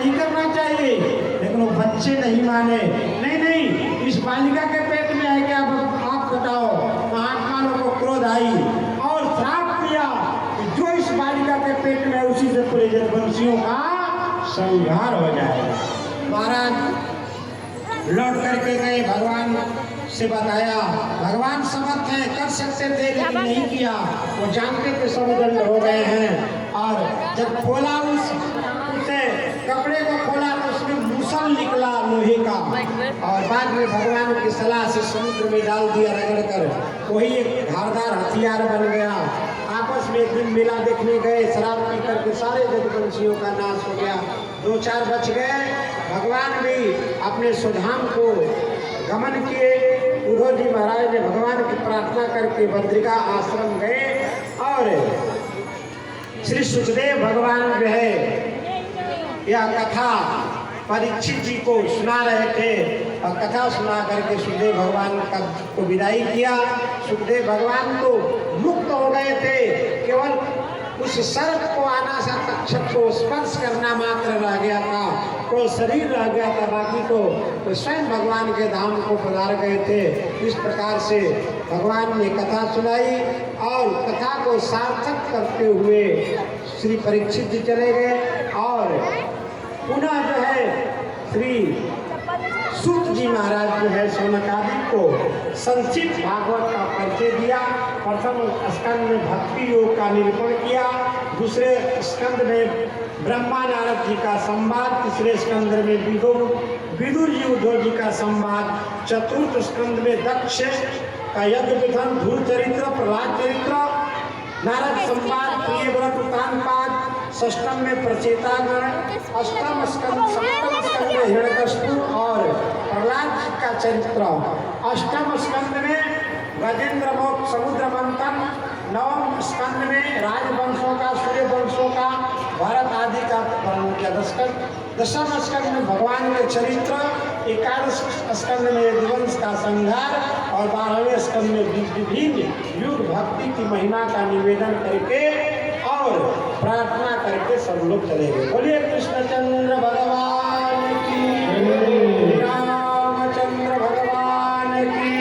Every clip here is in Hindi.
नहीं करना चाहिए, लेकिन वो बच्चे नहीं माने। नहीं नहीं, इस बालिका के पेट में है क्या, आप बताओ। महात्मा लोग को क्रोध आई और श्राप दिया कि जो इस बालिका के पेट में है उसी से पूरे जदवंशियों का संहार हो जाएगा। महाराज लौट करके गए, भगवान से बताया, भगवान समर्थ हैं, कर सकते थे लेकिन नहीं किया। वो जानते थे सब दंड हो गए हैं। और जब खोला उसे कपड़े को खोला तो उसमें मूसल निकला लोहे का, और बाद में भगवान की सलाह से समुद्र में डाल दिया रगड़ कर। वही एक धारदार हथियार बन गया। आपस में एक दिन मेला देखने गए, शराब पी करके सारे जदवंशियों का नाश हो गया। 2-4 बच गए। भगवान भी अपने स्वधाम को गमन किए। उद्धव जी महाराज ने भगवान की प्रार्थना करके बद्रिका आश्रम गए और श्री सुखदेव भगवान जो है यह कथा परीक्षित जी को सुना रहे थे, और कथा सुना करके सुखदेव भगवान को विदाई किया। सुखदेव भगवान तो मुक्त हो गए थे, केवल उस सर्प को आना सा तक्षक को स्पर्श करना मात्र रह गया था, तो शरीर रह गया था, बाकी तो स्वयं भगवान के धाम को पधार गए थे। इस प्रकार से भगवान ने कथा सुनाई और कथा को सार्थक करते हुए श्री परीक्षित जी चले गए। और पुनः जो है श्री सूत जी महाराज जो है सौनकादि को संक्षिप्त भागवत का परिचय दिया। प्रथम स्कंद में भक्ति योग का निरूपण किया, दूसरे स्कंद में ब्रह्मा नारद जी का संवाद, तीसरे स्कंद में विदुर जी उद्धव जी का संवाद, चतुर्थ स्कंद में दक्ष का यज्ञ विधान, धूल चरित्र, प्रहलाद चरित्र, नारद संवाद, प्रियव्रत उत्तानपाद, षष्टम में प्रचेतागण, अष्टम स्कंद, सप्तम स्कंद में हिरण्यकश्यप और प्रहलाद का चरित्र, अष्टम स्कंद में गजेंद्र मोक्ष समुद्र मंथन, नवम स्कंद में राजवंशों का, सूर्य वंशों का, भारत आदि का वर्णन किया। दशम स्कंद में भगवान के चरित्र, 11 स्कंद में यदुवंश का संहार और 12वें स्कंद में विभिन्न युग भक्ति की महिमा का निवेदन करके और प्रार्थना करके सब लोग चले गए। बोलिए कृष्णचंद्र भगवान की, रामचंद्र भगवान की,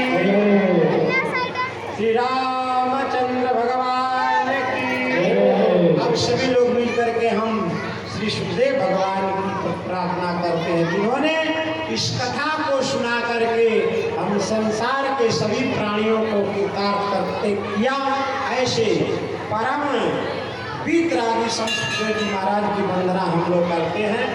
श्री रामचंद्र भगवान की। अब सभी लोग मिल करके हम श्री सुखदेव भगवान की प्रार्थना करते हैं, जिन्होंने इस कथा को सुना करके हम संसार के सभी प्राणियों को कृतार्थ करते किया। ऐसे परम वीतरागी संस्कृत महाराज की वंदना हम लोग करते हैं।